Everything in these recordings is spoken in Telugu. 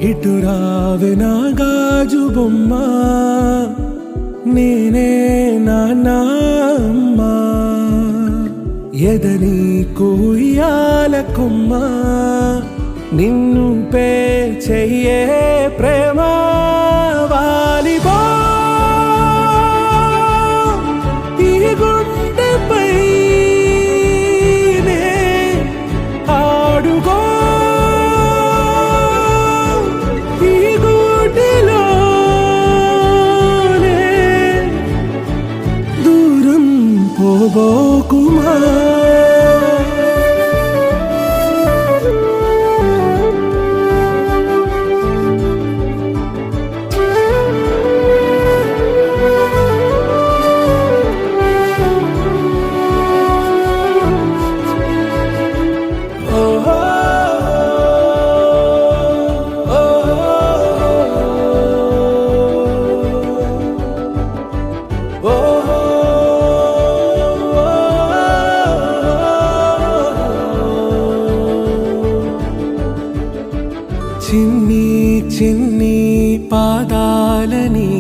ఇటు రావే నా గాజు బొమ్మ, నేనే నాన్న అమ్మ, ఎదని కుయ్యాల కొమ్మ, నిన్ను పే చెయ్యే ప్రేమ వాలిబో ఈ గుండెపై ఆడుగో పోబోకుమా చిన్ని చిన్ని పాదాలని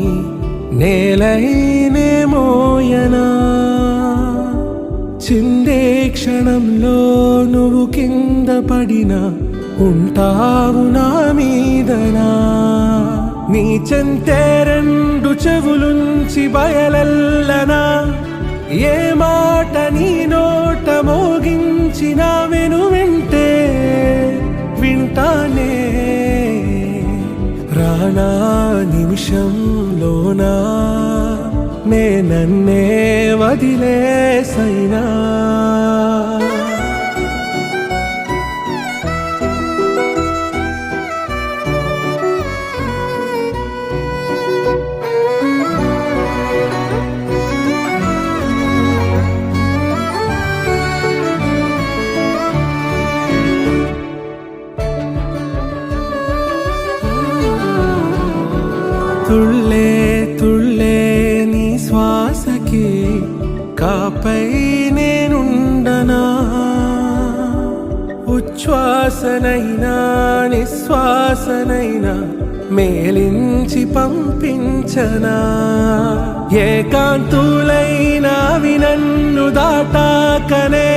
నేలైనే మోయనా, చిందే క్షణంలో నువ్వు కింద పడినా ఉంటావు నా మీదనా, నీ చెంతే రెండు చెవులుంచి బయలెల్లనా, ఏ మాట నీ నోట మోగించిన వెను వింటే వింటానే, రానా నిమిషంలోనా నే నన్నే వదిలేసైనా. తుళ్ళే తుళ్ళే నీ శ్వాసకి కాపై నేనుండనా, ఉచ్ఛ్వాసనైనా నిశ్వాసనైనా మేలించి పంపించనా, ఏకాంతులైనవి నన్ను దాటాకనే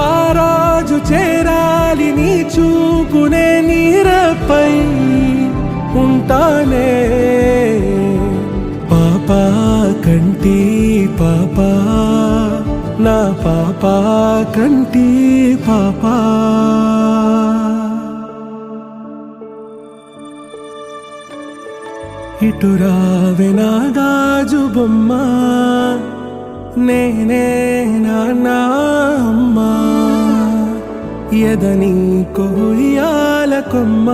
ఆ రాజు చేరాలి నీ చూపునే నీరపై ఉంటానే, పాపా కంటి పాపా నా పాపా కంటి పాపా. ఇటు రావే నా గాజు బొమ్మ, నేనే నాన్న అమ్మ, ఎదని కొయ్యాల కొమ్మ,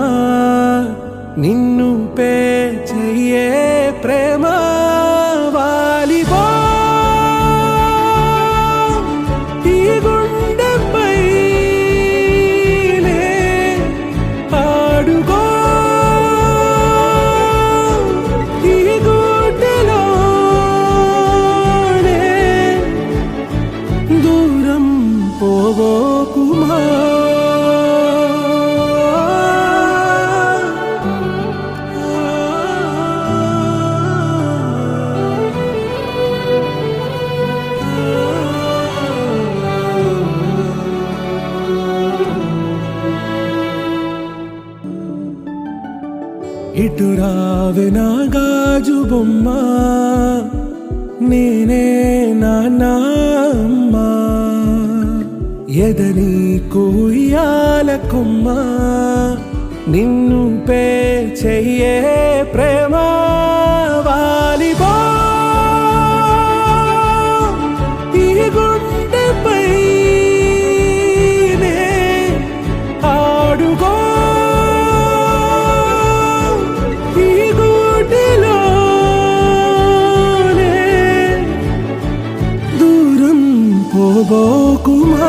నిన్ను పే చెయ్యే ప్రేమ వాలిబో ఈ గుండెపై ఆడుగో ఈ గుడ్డలోనే దూరం పోబోకుమా. ఇటు రావే నా గాజు బొమ్మ, నేనే నాన్న అమ్మ, ఎదని కుయ్యాల కొమ్మ, నిన్ను పే చెయ్యే ప్రేమ వాలిబో ఈ గుండెపై ఆడుగో పోబోకుమా.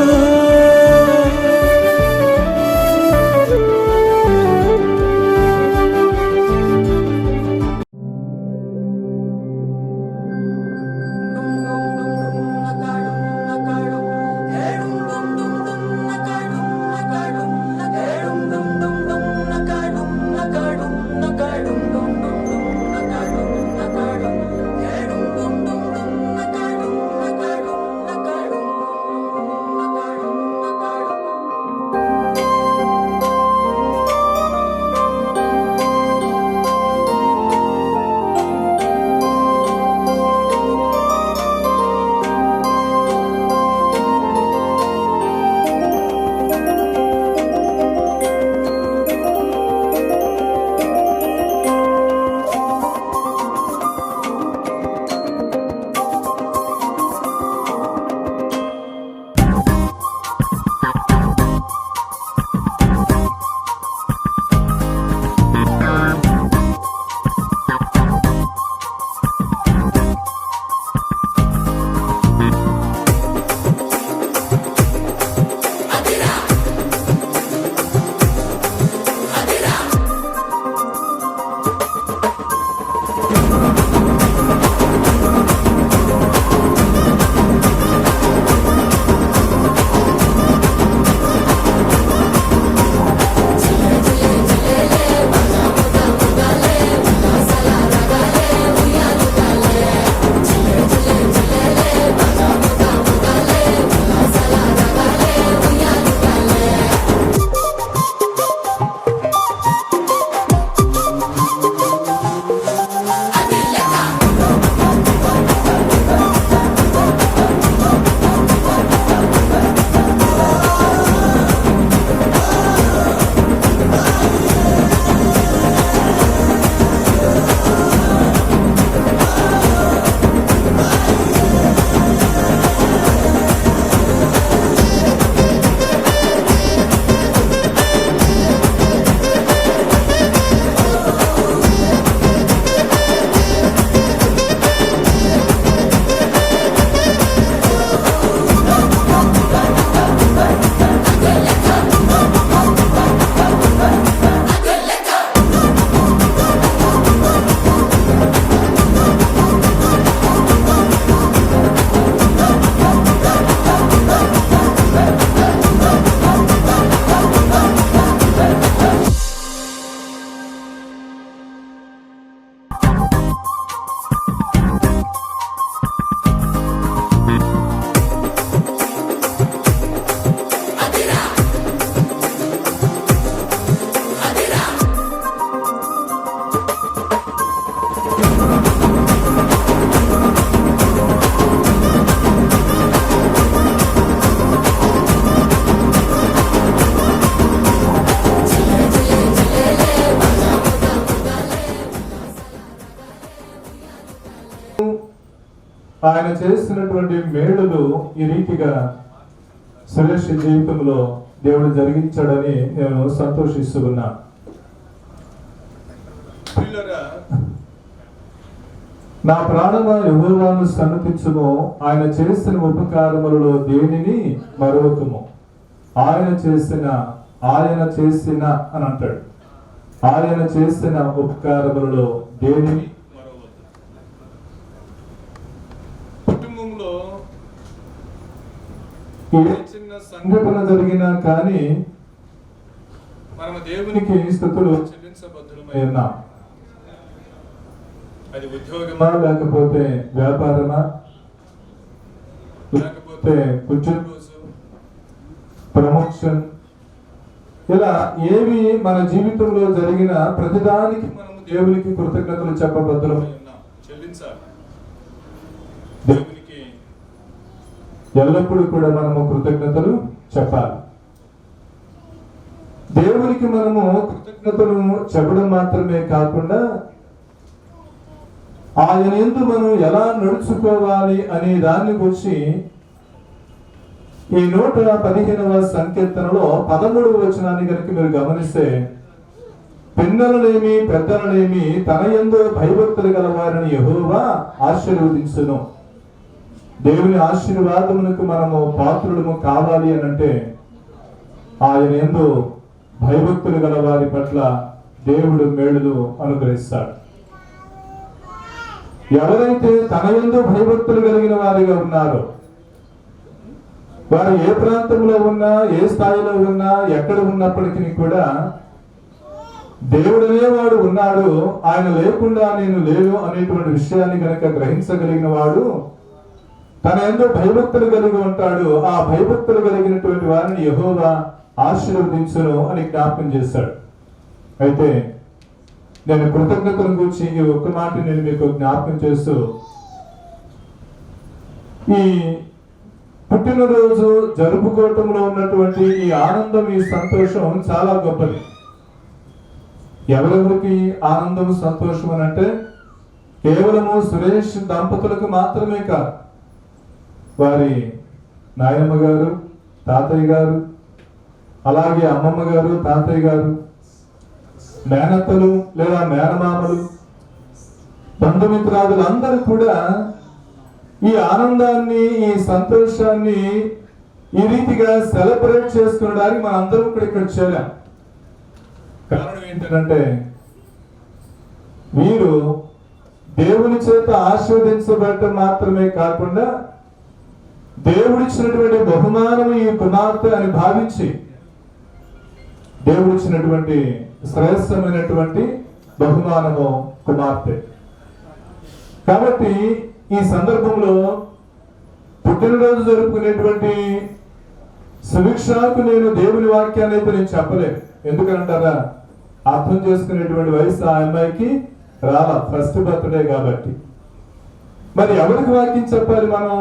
ఆయన చేస్తున్నటువంటి మేలులు ఈ రీతిగా సురేష్ జీవితంలో దేవుడు జరిగించాడని నేను సంతోషిస్తూ ఉన్నా. నా ప్రాణమా యెహోవాను సన్నతించుము, ఆయన చేసిన ఉపకారములలో దేనిని మరొకము. ఆయన చేసిన అని అంటాడు. ఆయన చేసిన ఉపకారములలో దేనిని మరొకము. కుటుంబంలో ఏ చిన్న సంఘటన జరిగినా కానీ మనము దేవునికి స్తుతులు చెల్లించబద్ధులమై ఉన్నాం. అది ఉద్యోగమా, లేకపోతే వ్యాపారమా, లేకపోతే ఉద్యోగం, ప్రమోషన్, ఇలా ఏవి మన జీవితంలో జరిగిన ప్రతిదానికి మనము దేవునికి కృతజ్ఞతలు చెప్పబద్ధులమై ఉన్నాం, చెల్లించాలి. దేవునికి ఎల్లప్పుడూ కూడా మనము కృతజ్ఞతలు చెప్పాలి. దేవునికి మనము కృతజ్ఞతలు చెప్పడం మాత్రమే కాకుండా ఆయన యందు మనం ఎలా నడుచుకోవాలి అనే దాన్ని గురించి ఈ 115వ సంకీర్తనలో 13వ వచనాన్ని కనుక మీరు గమనిస్తే, పిన్నలనేమి పెద్దలనేమి తన యందు భయభక్తులు గల వారిని యెహోవా ఆశీర్వదించును. దేవుని ఆశీర్వాదమునకు మనము పాత్రులము కావాలి అని అంటే ఆయన యందు భయభక్తులు గల వారి పట్ల దేవుడు మేలులు అనుగ్రహిస్తాడు. ఎవరైతే తన యందు భయభక్తులు కలిగిన వారిగా ఉన్నారో, వారు ఏ ప్రాంతంలో ఉన్నా, ఏ స్థాయిలో ఉన్నా, ఎక్కడ ఉన్నప్పటికీ కూడా దేవుడనే వాడు ఉన్నాడు, ఆయన లేకుండా నేను లేను అనేటువంటి విషయాన్ని కనుక గ్రహించగలిగిన వాడు తన యందు భయభక్తులు కలిగి ఉంటాడు. ఆ భయభక్తులు కలిగినటువంటి వారిని యెహోవా ఆశీర్వదించును అని జ్ఞాపకం చేశాడు. అయితే నేను కృతజ్ఞతల గురించి ఈ ఒక్క మాట నేను మీకు జ్ఞాపకం చేస్తూ, ఈ పుట్టినరోజు జరుపుకోవటంలో ఉన్నటువంటి ఈ ఆనందం, ఈ సంతోషం చాలా గొప్పది. ఎవరెవరికి ఆనందం, సంతోషం అని అంటే కేవలము సురేష్ దంపతులకు మాత్రమే కాదు, వారి నాయనమ్మ గారు, తాతయ్య గారు, అలాగే అమ్మమ్మ గారు, తాతయ్య గారు, మేనత్తలు లేదా మేనమామలు, బంధుమిత్రాదులు అందరూ కూడా ఈ ఆనందాన్ని, ఈ సంతోషాన్ని ఈ రీతిగా సెలబ్రేట్ చేసుకోవడానికి మన అందరం కూడా ఇక్కడ చేరాం. కారణం ఏంటంటే వీరు దేవుని చేత ఆశీర్వదించబడటం మాత్రమే కాకుండా దేవుడిచ్చినటువంటి బహుమానం ఈ కుమార్తె అని భావించి, దేవుడిచ్చినటువంటి శ్రేష్టమైనటువంటి బహుమానము కుమార్తె. కాబట్టి ఈ సందర్భంలో పుట్టినరోజు జరుపుకునేటువంటి సుభిక్షకు నేను దేవుని వాక్యాన్ని అయితే నేను చెప్పలేను. ఎందుకంటారా, అర్థం చేసుకునేటువంటి వయసు ఆ అమ్మాయికి రాలా, ఫస్ట్ బర్త్డే కాబట్టి. మరి ఎవరికి వాక్యం చెప్పాలి? మనం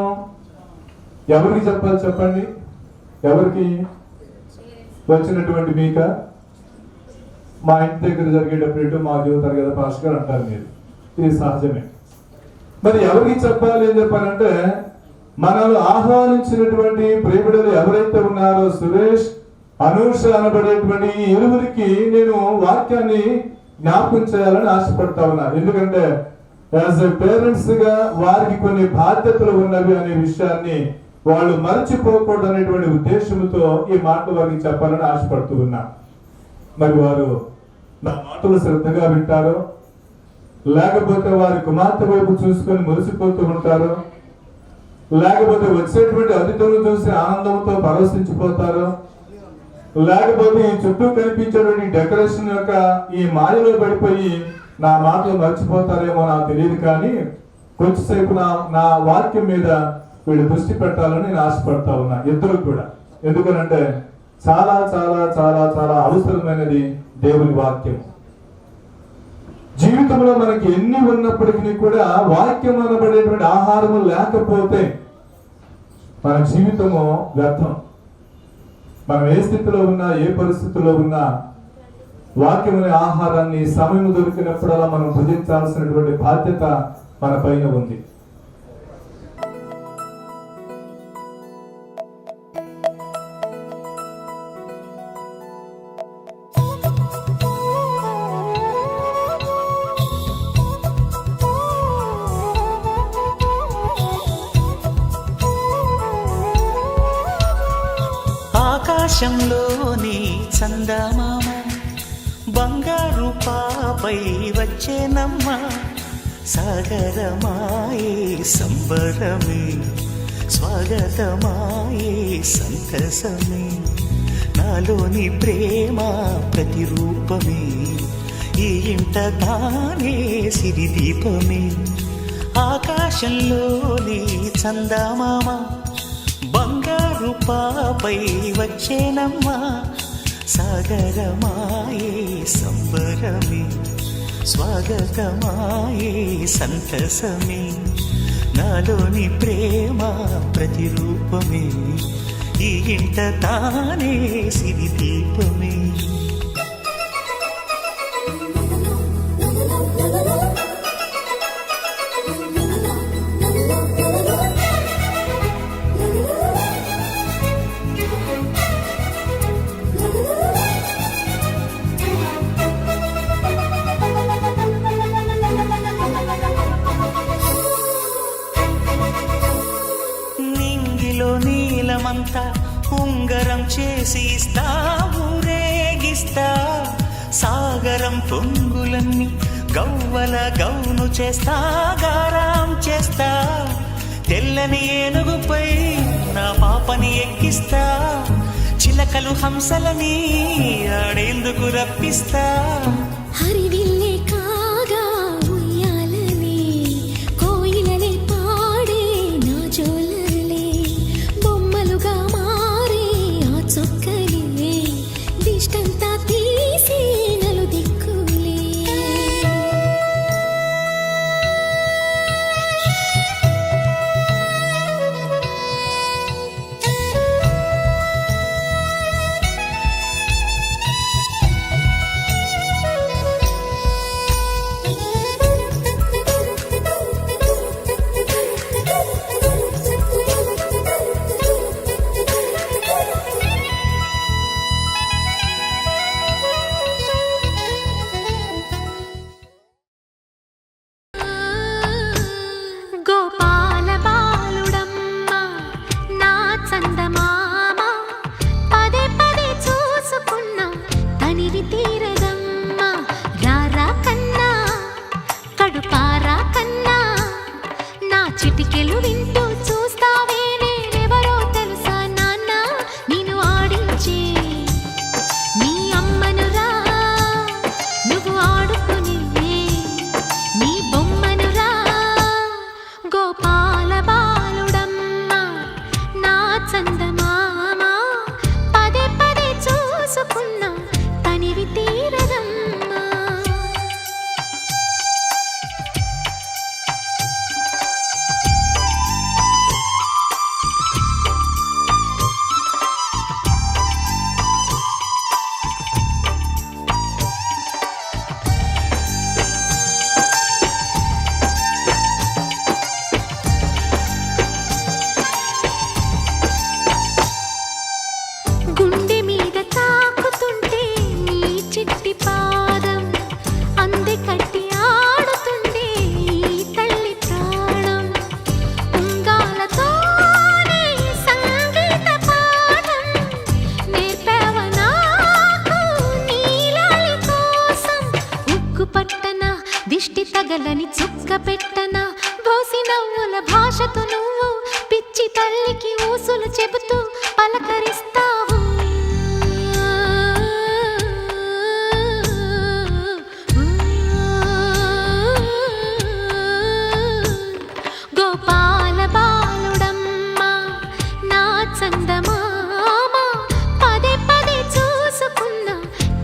ఎవరికి చెప్పాలి చెప్పండి? ఎవరికి? వచ్చినటువంటి మీక, మా ఇంటి దగ్గర జరిగేటప్పుడు మా జీవితాలు కదా పాస్ గారు అంటారు మీరు, ఇది సహజమే. మరి ఎవరికి చెప్పాలి అని చెప్పాలంటే, మనల్ని ఆహ్వానించినటువంటి ప్రేమిడలు ఎవరైతే ఉన్నారో సురేష్, అనూష అనబడేటువంటి ఈ ఇరువురికి నేను వాక్యాన్ని జ్ఞాపకం చేయాలని ఆశపడతా ఉన్నా. ఎందుకంటే యాజ్ ఎ పేరెంట్స్ గా వారికి కొన్ని బాధ్యతలు ఉన్నవి అనే విషయాన్ని వాళ్ళు మరచిపోకూడదు అనేటువంటి ఉద్దేశంతో ఈ మాటలు వారికి చెప్పాలని ఆశపడుతూ ఉన్నా. మరి వారు నా మాటలు శ్రద్ధగా వింటారో, లేకపోతే వారి కుమార్తె వైపు చూసుకొని మురిసిపోతూ ఉంటారో, లేకపోతే వచ్చేటువంటి అతిథులను చూసి ఆనందంతో పరవశించిపోతారో, లేకపోతే ఈ చుట్టూ కనిపించేటువంటి డెకరేషన్ యొక్క ఈ మాయలో పడిపోయి నా మాటలు మర్చిపోతారేమో నాకు తెలియదు. కానీ కొంచెంసేపు నా వాక్యం మీద వీళ్ళు దృష్టి పెట్టాలని నేను ఆశపడతా ఉన్నా, ఇద్దరు కూడా. ఎందుకనంటే చాలా చాలా చాలా చాలా అవసరమైనది దేవుని వాక్యం. జీవితంలో మనకి ఎన్ని ఉన్నప్పటికీ కూడా వాక్యం అనబడేటువంటి ఆహారము లేకపోతే మన జీవితము వ్యర్థం. మనం ఏ స్థితిలో ఉన్నా, ఏ పరిస్థితిలో ఉన్నా, వాక్యం అనే ఆహారాన్ని సమయం దొరికినప్పుడల్లా మనం భుజించాల్సినటువంటి బాధ్యత మన పైన ఉంది. ఆకాశంలోని చందమామ బంగారు పాపై వచ్చేనమ్మ సాగరమాయే సంబరమే స్వాగతమాయే సంతసమే నాలోని ప్రేమ ప్రతిరూపమే ఈ ఇంట తానే సిరిదీపమే ఆకాశంలోని చందమామ బంగారు పాపై వచ్చేనమ్మా సాగరమాయే సంబరమే స్వాగతమాయే సంతసమే నాలోని ప్రేమ ప్రతిరూపమే ఈ ఇంట తానే సిరిదీపమే నీలమంతా ఉంగరం చేసి ఇస్తా ఊరేగిస్తా సాగరం పొంగులన్నీ గవ్వల గౌను చేస్తా గారాం చేస్తా తెల్లని ఏనుగుపై నా పాపని ఎక్కిస్తా చిలకలు హంసలని ఆడేందుకు రప్పిస్తా హరివిల్లే కాగా ఉయ్యాలనే కోయిలనే పాడే నా జోలలే బొమ్మలుగా మారే ఆ చొక్కలే దిష్టంతా తీసి నలు దిక్కులే గోపాల బాలుడమ్మ నా చందమామ పదే పదే చూసుకున్నా తనివి తీరదమ్మ రారా కన్నా కడుపారా కన్నా నా చిటికెలు వింటూ చూస్తావే నేనెవరో తెలుసా నాన్న నేను ఆడించే నీ అమ్మనురా నువ్వు ఆడుకునే నీ బొమ్మనురా గోపాల బాలుడమ్మ నా చందమామ పదే పదే చూసుకున్నా తనివి తీరదమ్మా గుండె మీద తాకుతుంటే నీ చిట్టి పాదం అంది కట్టి ఆడుతుండే ఈ తల్లి ప్రాణం ఉంగాలతోనే సంగీత పాఠం నేర్పావ నాకు నీలాలి కోసం ఉక్కు పట్టన దిష్టి తగలని చుక్క పెట్టన బోసి నవ్వుల భాషతో నువ్వు పిచ్చి తల్లికి ఊసులు చెబుతూ పలకరిస్తావు గోపాల బాలుడమ్మ నా చందమామ పదే పదే చూసుకున్నా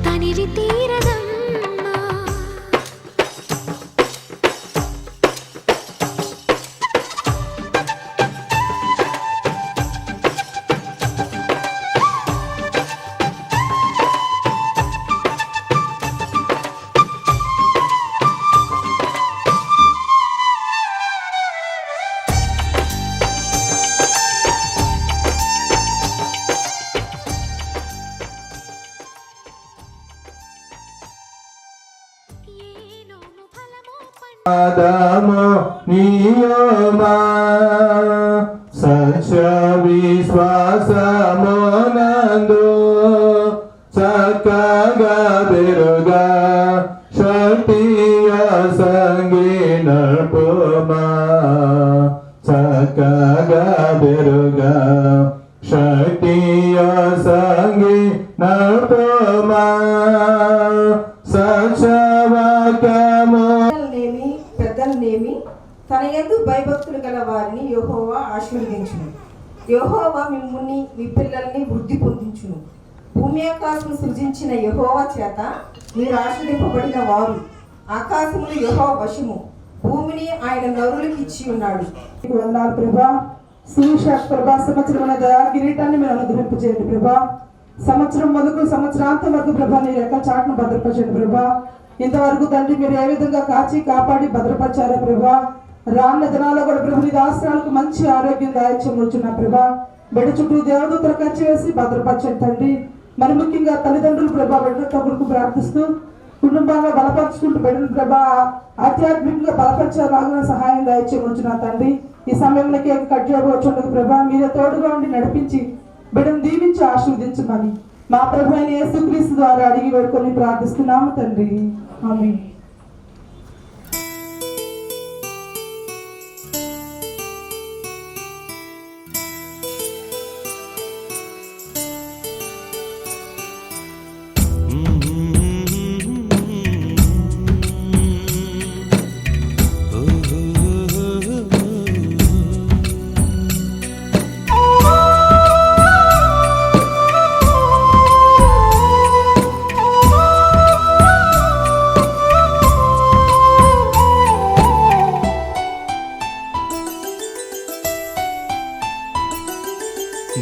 తనివి తీరదమ్మా ఆదాము నియమా సత్య విశ్వాసమునందు ಬೆರುಗ ಶಕ್ತಿಯ ಸಂಗಿ ನರ್ಪಮ ಚಕಗ ಬೆರುಗ ಶಕ್ತಿಯ ಸಂಗಿ ನರ್ಪಮ సత్యవాక్యము పెద్దలనేమి తన యందు భయభక్తులు గల వారిని యెహోవా ఆశీర్వదించును. యెహోవా మిమ్ముని మీ పిల్లల్ని వృద్ధి పొందించును. భూమి ఆకాశం సృజించిన యెహోవా చేత మీరు ఆశీర్వదింపబడిన వారు. ఆకాశములు యెహోవా వశము, భూమిని ఆయన నరులకు ఇచ్చి ఉన్నాడు. వందనాలు ప్రభా. సువిశేష ప్రభా, సంవత్సరం దయా కిరీటాన్ని మీరు అనుగ్రహింపచేయండి ప్రభా. సంవత్సరం మొదలు సంవత్సరాంతం వరకు ప్రభా నీ యొక్క చాటును భద్రపరచండి ప్రభా. ఇంతవరకు తండ్రి మీరు ఏ విధంగా కాచి కాపాడి భద్రపరిచారో ప్రభా, రాన్న దినాల్లో కూడా ప్రభు నీ దాసరాలకు మంచి ఆరోగ్యం దాయిచ్చున్నా ప్రభా. బిడ్డ చుట్టూ దేవదూతలు ఖర్చు వేసి భద్రపరచండి తండ్రి. మరి ముఖ్యంగా తల్లిదండ్రులు ప్రభా బిడ్డ కొడుకు ప్రార్థిస్తూ కుటుంబాల్లో బలపరుచుకుంటూ బిడ్డను ప్రభా ఆధ్యాత్మికంగా బలపరిచేలాగా సహాయం దాయిచ్చున్నా తండ్రి. ఈ సమయంలో కేక్ కట్ చేయబోచుండదు ప్రభా, మీరే తోడుగా ఉండి నడిపించి బిడ్డను దీవించి ఆశీర్వదించమని మా ప్రభు అయిన యేసుక్రీస్తు ద్వారా అడిగి వేడుకొని ప్రార్థిస్తున్నాము తండ్రి. ఆమేన్.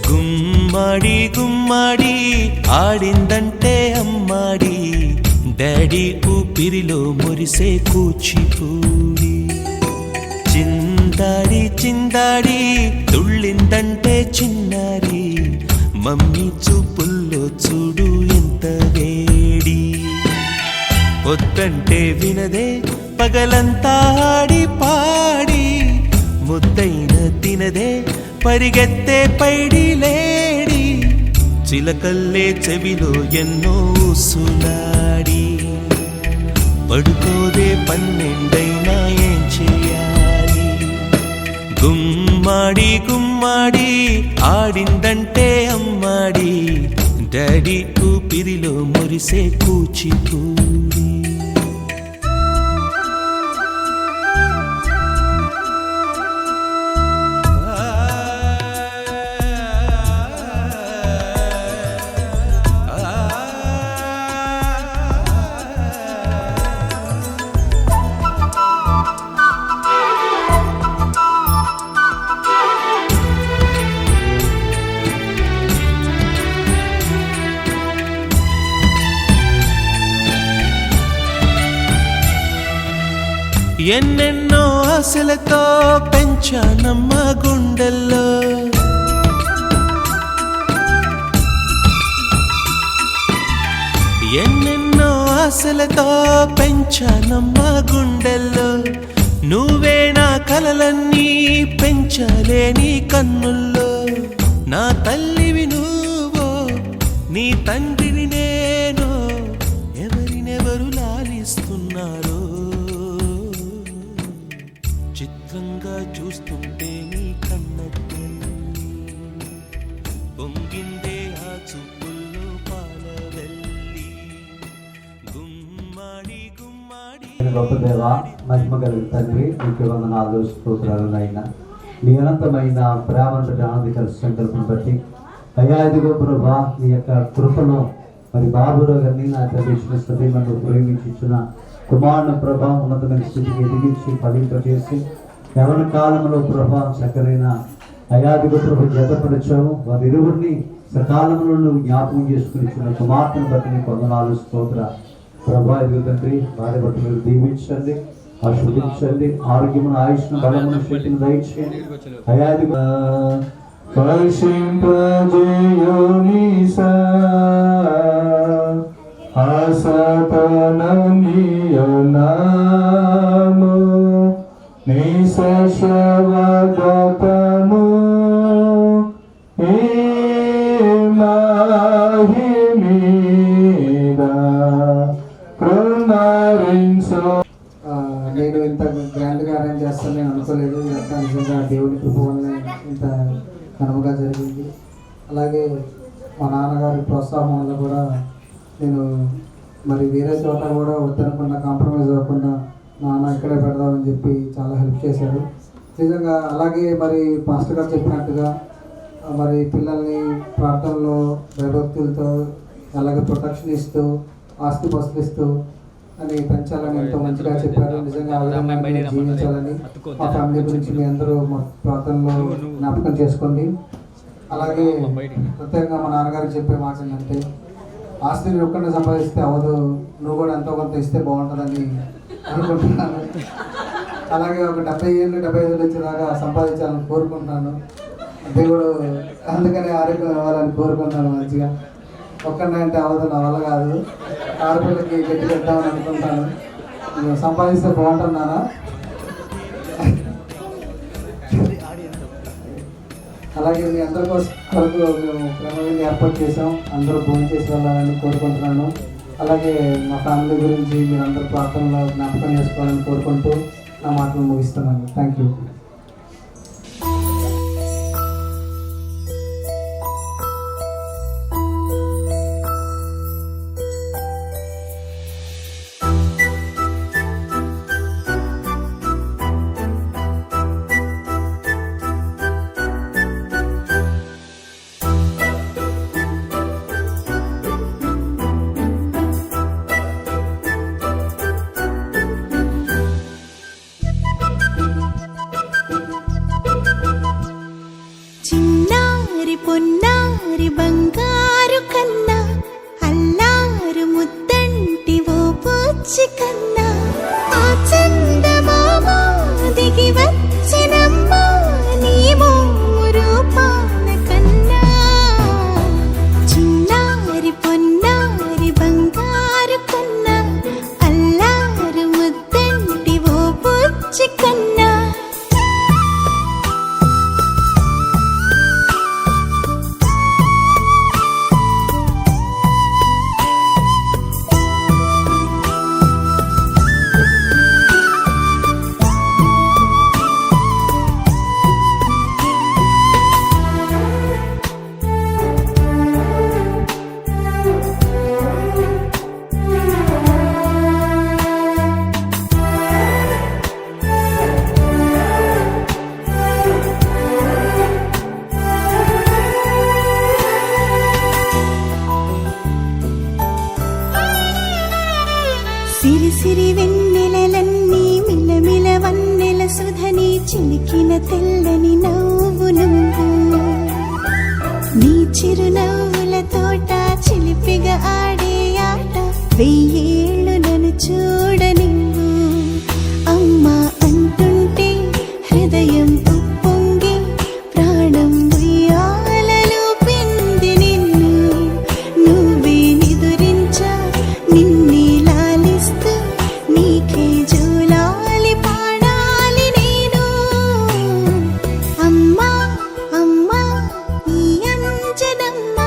గుమ్మడి గుమ్మడి ఆడిందంటే అమ్మాడి, డాడీ ఊపిరిలో మురిసే కూచిపూడి. చిందాడి చిందాడి తుళ్ళిందంటే చిన్నారి, మమ్మీ చూపుల్లో చూడు ఎంత వేడి. వద్దంటే వినదే పగలంతా ఆడి పాడి, ముద్దైన తినదే పరిగెత్తే పైడి లేడి. చిలకల్లే చెవిలో ఎన్నో ఊసులాడి, పడుకోదే పన్నెండైనా ఏం చేయాలి. గుమ్మాడి గుమ్మాడి ఆడిందంటే అమ్మాడి, డాడీ ఊపిరిలో మురిసే కూచిపూడి. ఎన్నెన్నో ఆశలతో పెంచానమ్మ గుండెల్లో, ఎన్నెన్నో ఆశలతో పెంచానమ్మ గుండెల్లో. నువ్వే నా కలలన్నీ పెంచలేని కన్నుల్లో. నా తల్లివి నువ్వో, నీ తండ్రిని నేను, ఎవరినెవరు లాలిస్తున్నారో. చిత్రంగా చూస్తుంటే నీ కన్నట్టు పొంగిందే ఆ చూపుల్లో పాలవెల్లి. గుమ్మాడి గుమ్మాడి గొప్ప దేవ, మహిమ కలిగిన తండ్రి, నీకు వందనాలు స్తోత్రాలనైనా. నీ అనంతమైన ప్రేమను బట్టి ఆనందికర సంకల్పం బట్టి అయ్యా ఇదిగో ప్రభా నీ యొక్క కృపను మరి బాబురావు గారిని నా తల్లించిన సతీమను ప్రేమించి ఇచ్చిన కుమారుని ప్రభా ఉన్నతమైన స్థితికి ఎదిగించి ఫలింపచేసి యవన కాలంలో ప్రభా చక్కరైన అయాదిగో ప్రభు జతపరిచావు. వారి ఇరువురిని సకాలంలో నువ్వు జ్ఞాపకం చేసుకుని ఇచ్చిన కుమార్తెను బట్టి నీకు వందనాలు స్తోత్ర ప్రభా. ఇదిగో తండ్రి వారి బట్టి మీరు దీవించండి, ఆశీర్వదించండి, ఆరోగ్యమును ఆయుష్ను బలమును శక్తిని దయచేయండి. అయాదిగో వర్షింపజేయునిసా ఆసపననీయనాము నిశశ్వగతము ఈ మహిమీదా మా నాన్నగారి ప్రోత్సాహం వల్ల కూడా నేను మరి వేరే చోట కూడా వద్దనుకున్న కాంప్రమైజ్ అవ్వకుండా నాన్న ఇక్కడే పెడదామని చెప్పి చాలా హెల్ప్ చేశారు. నిజంగా అలాగే మరి పాస్టర్ గారు చెప్పినట్టుగా మరి పిల్లల్ని ప్రార్థనలో భయభక్తులతో అలాగే ప్రొటెక్షన్ ఇస్తూ ఆస్తి పస్తులు ఇస్తూ అని పెంచాలని ఎంతో మంచిగా చెప్పారు. నిజంగా ఆ విధంగా మీరు జీవించాలని మా ఫ్యామిలీ గురించి మీ అందరూ మా ప్రార్థనలో జ్ఞాపకం చేసుకోండి. అలాగే ప్రత్యేకంగా మా నాన్నగారికి చెప్పే మాట ఏంటంటే ఆస్తిని ఒక్కడిని సంపాదిస్తే అవ్వదు, నువ్వు కూడా ఎంతో కొంత ఇస్తే బాగుంటుందని అనుకుంటున్నాను. అలాగే ఒక 70 ఏళ్ళు 75 వచ్చేలాగా సంపాదించాలని కోరుకుంటున్నాను. దేవుడు అందుకనే ఆరోగ్యం ఇవ్వాలని కోరుకుంటున్నాను. మంచిగా ఒక్కడినే అంటే అవ్వదు, నా వల్ల కాదు. ఆడపిల్లకి గట్టి పెట్టామని అనుకుంటాను. సంపాదిస్తే బాగుంటున్నానా? అలాగే మీ అందరి కొరకు మేము ప్రేమని ఏర్పాటు చేసాం. అందరూ భోజనం చేసి వెళ్ళాలని కోరుకుంటున్నాను. అలాగే మా ఫ్యామిలీ గురించి మీరందరూ ప్రార్థనలో జ్ఞాపకం చేసుకోవాలని కోరుకుంటూ నా మాటలు ముగిస్తున్నాను. Thank you. చిన్నారి పొన్నారి బంగారు కన్నా అల్లారు ముద్దంటి ఓ పూచి కన్నా ఆ చందమామ దిగి వచ్చినమ్మ నీ మోము రూపాన కన్నా. చిన్నారి పొన్నారి బంగారు కన్నా అల్లారు ముద్దంటి ఓ పూచి కన్నా. సిరి సిరి వెన్నెలలన్నీ మిలమిల వన్నెల సుధని చిలికిన తెల్లని నవ్వు నువ్వు. నీ చిరునవ్వుల తోట చిలిపిగా ఆడే ఆట 1000 ఏళ్ళు నన్ను చూడ నువ్వు. అమ్మా అంటుంటే హృదయం ఉప్పొంగి ప్రాణం ఉయ్యాలలో పిండి నిన్ను. నువ్వే నిదురించా నిన్నే లాలిస్తూ నీకే జూలాలి పాడాలి నేను. అమ్మా అమ్మా ఈ అంజనమ్మ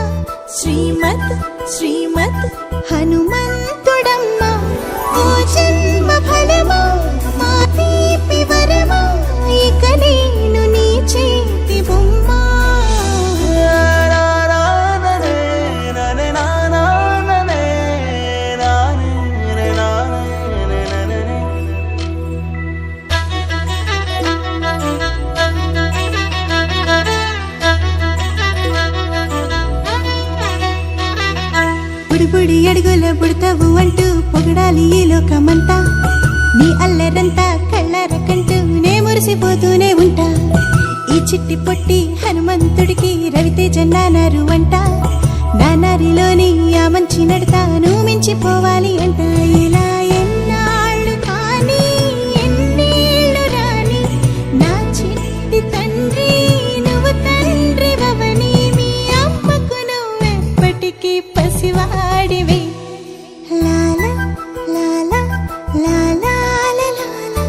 శ్రీమత్ శ్రీమత్ హనుమంతుడమ్మ. ఓ జన్మ ఫలమా మా తీపి వరమా ఇక నేను నీ చేతి బొమ్మ. బుడిబుడి అడుగుల బుడతావు అంటూ పొగడాలి ఈ లోకమంతా. నీ అల్లరంతా కళ్ళరకంటూ నే మురిసిపోతూనే ఉంటా. ఈ చిట్టి పొట్టి హనుమంతుడికి రవితేజ నానారు అంట. నానారిలోని ఆ మంచి నడతాను మించిపోవాలి అంట. ఇలా ఎన్నాళ్ళు కానీ ఎన్నేళ్ళు రాని నా చిట్టి తండ్రి నువ్వు తండ్రి వవని. మీ అమ్మకు నువ్వెప్పటికీ పసివాడివి. లాలా లాలా లాలా లాలా.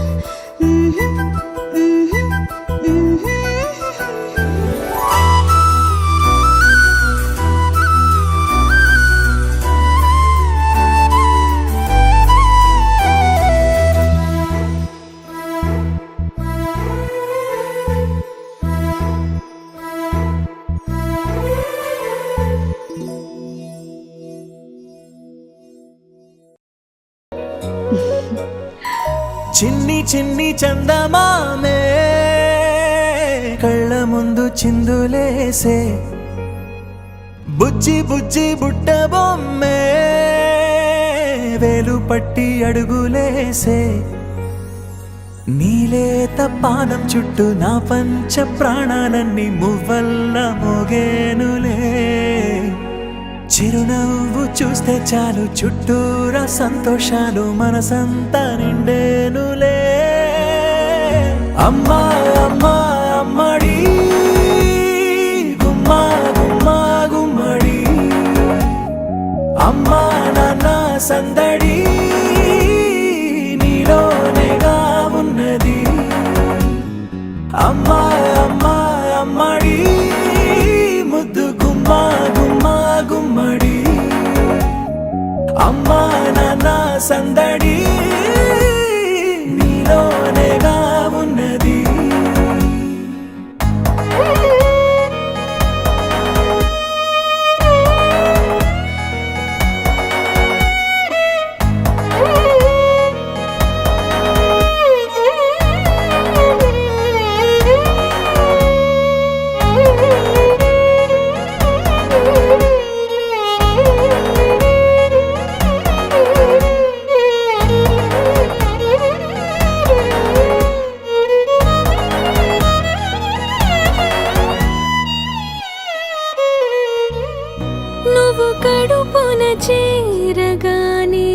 చిన్ని చిన్ని చందమామే కళ్ళ ముందు చిందులేసే బుజ్జి బుజ్జి బుట్ట బొమ్మే వేలు పట్టి అడుగులేసే నీలేత పానం చుట్టూ నా పంచ ప్రాణాలన్నీ మువ్వల్ల మోగేనులే చిరునవ్వు చూస్తే చాలు చుట్టూరా సంతోషాలు మనసంతా నిండేనులే అమ్మా అమ్మా అమ్మడి గుమ్మా గుమ్మా గుమ్మడి అమ్మా నాన్న సందడి నీలోనేగా ఉన్నది అమ్మా అమ్మా అమ్మడి ముద్దు గుమ్మా గుమ్మా గుమ్మడి అమ్మా నాన్న సందడి నీలోనేగా ఉన్నది నువ్వు కడుపున చేరగానే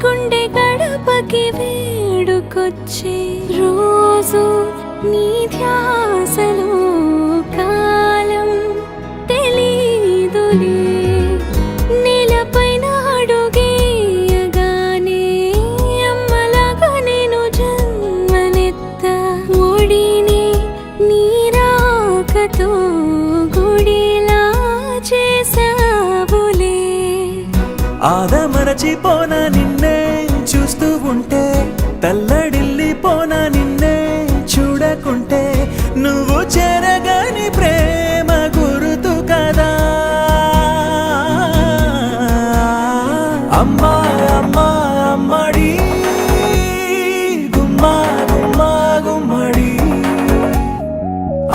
గుండె గడపకి వేడుకొచ్చే రోజు నీ ధ్యాసలో కాలం తెలీదులే నేలపైన అడుగేయగానే అమ్మలాగా నేను జన్మనెత్త ఒడిని నీ రాకతో గుడిలా చేసావులే ఆదమరచిపోనా నిన్నే చూస్తూ ఉంటే తల్లడిల్లిపోనా నిన్నే చూడకుంటే నువ్వు చెరగని ప్రేమ గురుతు కదా అమ్మా అమ్మా అమ్మడి గుమ్మా గుమ్మా గుమ్మడి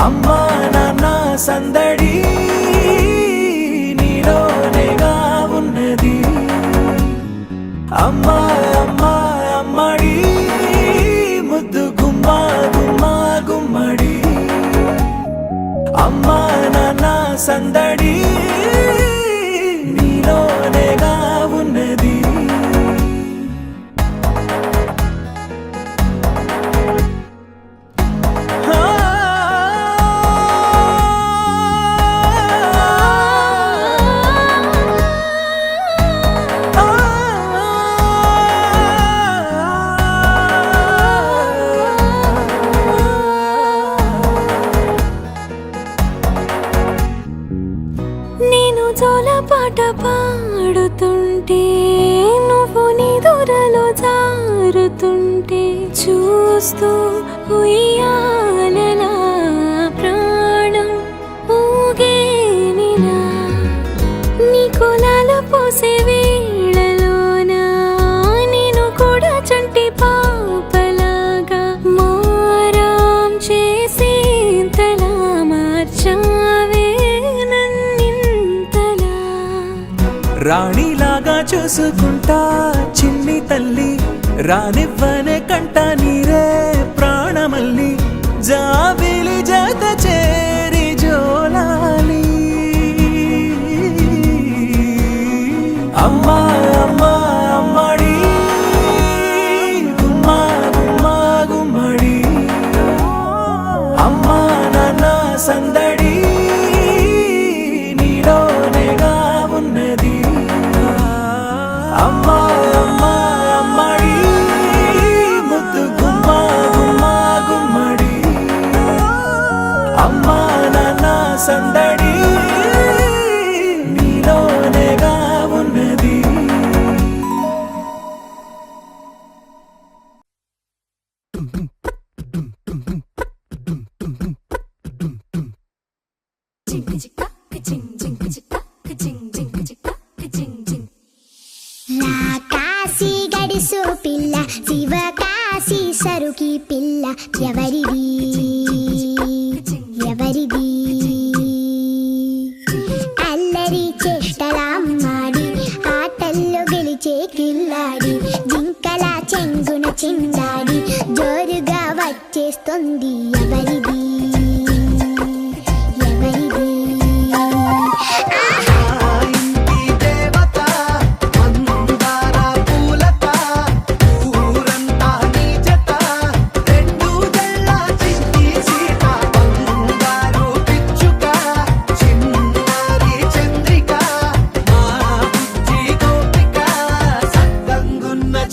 అమ్మా నాన్న సందడి నీలోనేగా ఉన్నది అమ్మా అమ్మా అమ్మడి ముద్దు గుమ్మా గుమ్మా గుమ్మడి అమ్మా నాన్న సందడి నీలోనేగా ఉన్నది నేను జోలపాట పాడుతుంటే నువ్వు నిదురలో జారుతుంటే చూస్తూ ఉయ్యాలలా ప్రాణం ఊగేనిలా నీ కులాల పోసే వేళలోనా నేను కూడా చంటి పాపలాగా మారాం చేసేంతలా మార్చావే నన్నింతలా రాణిలాగా చూసుకుంటా చిన్ని తల్లి రానివ్వనే కంట నీరే ప్రాణమల్లి జాబిలి జత చేరి జోలాలి అమ్మా అమ్మా అమ్మడి గుమ్మా గుమ్మా గుమ్మడి అమ్మా నాన్న సందడి నీలోనేగా ఉన్నది అమ్మా అమ్మా అమ్మడి ముద్దు గుమ్మా గుమ్మా గుమ్మడి అమ్మా నాన్న సందడి నీలోనేగా ఉన్నది కాశీ గడిసు పిల్ల శివ కాశీ సరుకి పిల్ల ఎవరిది ఎవరిది అల్లరి చేష్టలామ్మాడి ఆటల్లో గెలిచే కిల్లాడి జింకల చెంగున చిందాడి జోరుగా వచ్చేస్తుంది ఎవరిది ఎవరిది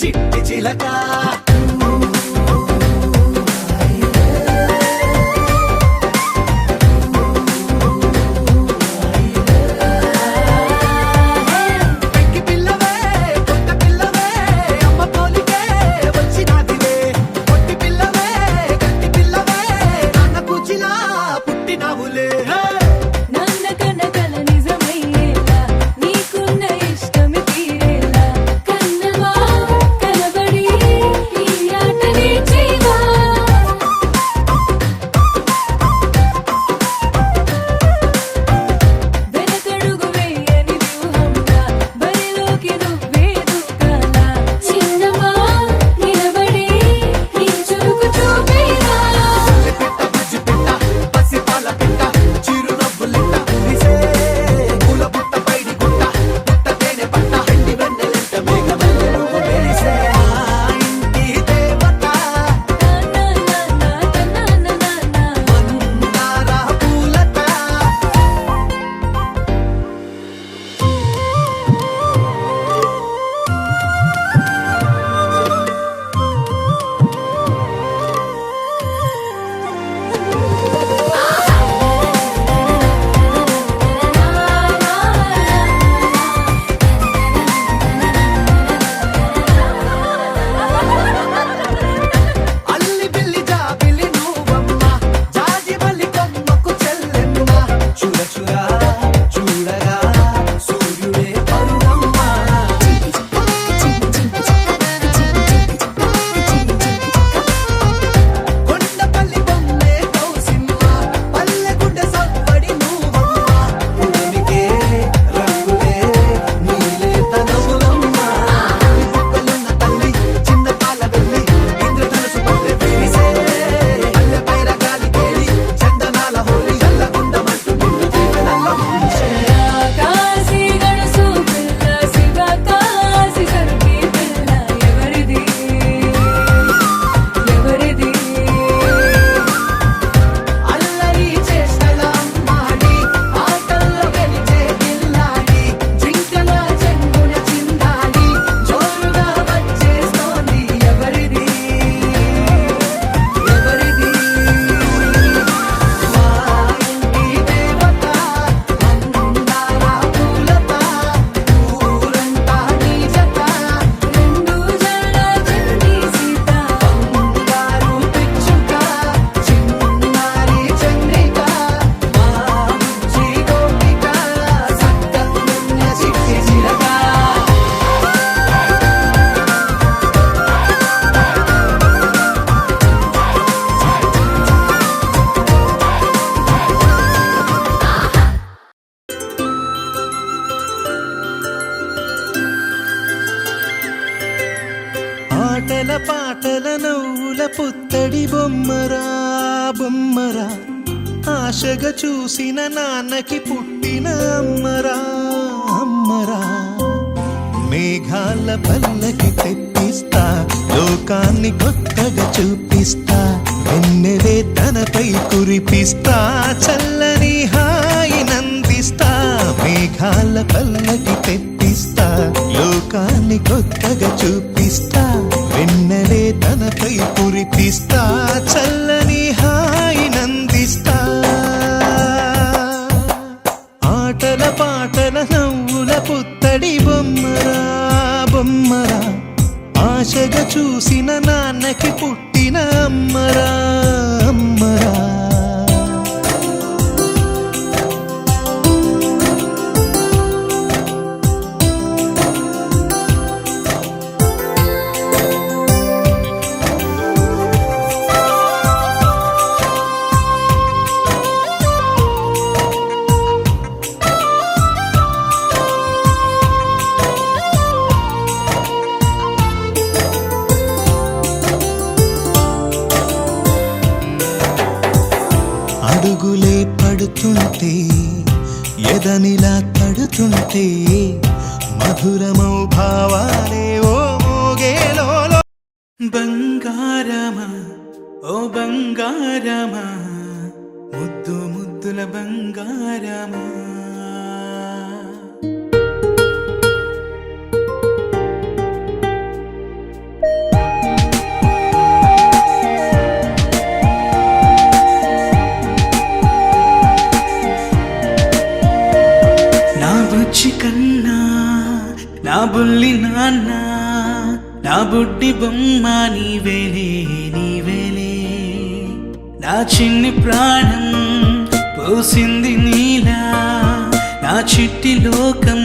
చిట్టి చిలక పెంకి పిల్లవే కొత్త పిల్లవే అమ్మ పోలికే వచ్చినాదివే పొట్టి పిల్లవే గట్టి పిల్లవే నాన్న కూచిలా పుట్టినావులే నాన్న కనకల నిజమయ్యేలా నీకున్న ఇష్టమి తీరేలా కన్నవా కనబడి ఈ ఆటనే చేయవా వెనకడుగు వేయని వ్యూహంగా బరిలోకి నువ్వే దూకాలా చిన్నవా నిలబడి నీ చురుకు చూపేవా పిట్ట బుజ్జి పిట్ట పసిపాల పిట్ట చిరునవ్వులిట్ట కురిసే పూల పుట్ట పైడి గుట్ట పుట్ట తేనె పట్ట ఎండి వెన్నెలెంట మేఘమల్లె నువ్వు మెరిసే ఆ ఇంటి దేవత మందార పూలత అల్లి బిల్లి జాబిలి నువ్వమ్మ జాజి మల్లి కొమ్మకు చెల్లెమ్మ చూడ చూడ చూడగా సూర్యుడే పరువమ్మ కొండపల్లి బొమ్మే కౌసిమ్మ పల్లెగుడ్డ సవ్వడి నువ్వమ్మ పుడమికే రంగులే నీలే తనవులమ్మ బుక్కలున్న తల్లి చిన్న పాల వెళ్ళి ఇంద్రధనుసు పల్లె విరిసే పల్లె పైర గాలి కేలి చందనాల హోలీ చల్లగుండమంటూ నిన్ను దీవెనల్ల ముంచే కాశీ గడుసు పిల్ల శివ కాశీ సరుకి పిల్ల ఎవరిది ఎవరిది అల్లరి చేష్టల అమ్మాడి ఆటల్లో గెలిచే గిల్లాడి జింకల చెంగున చిందాడి జోరుగా వచ్చేస్తోంది ఎవరిది ఎవరిది మా ఇంటి దేవత మందార పూలత ఊరంతా నీ జత రెండు జడ చండి సీత బంగారు పిచ్చుక చిన్నారి చంద్రిక మా బుజ్జి గోపిక సక్కనున్న చిట్టి చిలక ఆటల పాటల నవ్వుల పుత్తడి బొమ్మరా బొమ్మరా ఆశగా చూసిన నాన్నకి పుట్టిన అమ్మరా అమ్మరా మేఘాల పల్లకి తెప్పిస్తా లోకాన్ని కొత్తగా చూపిస్తా వెన్నెలే తనపై కురిపిస్తా చల్లని హాయినందిస్తా మేఘాల పల్లకి తెప్పిస్తా లోకాన్ని కొత్తగా చూపిస్తా వెన్నెలే తనపై కురిపిస్తా చల్లని హాయినందిస్తా ఆటల పాటల నవ్వుల పుత్తడి బొమ్మరా బొమ్మరా ఆశగా చూసిన నాన్నకి పుట్టిన అమ్మరా అమ్మరా ఉంటే మధురమౌ భావాలే ఓ మోగేలోలో బంగారమా ఓ బంగారమా ముద్దు ముద్దుల బంగారమా నా బుజ్జి కన్నా నా బుల్లి నాన్న నా బుడ్డి బొమ్మ నీవేలే నీవేలే నా చిన్ని ప్రాణం పోసింది నీలా నా చిట్టి లోకం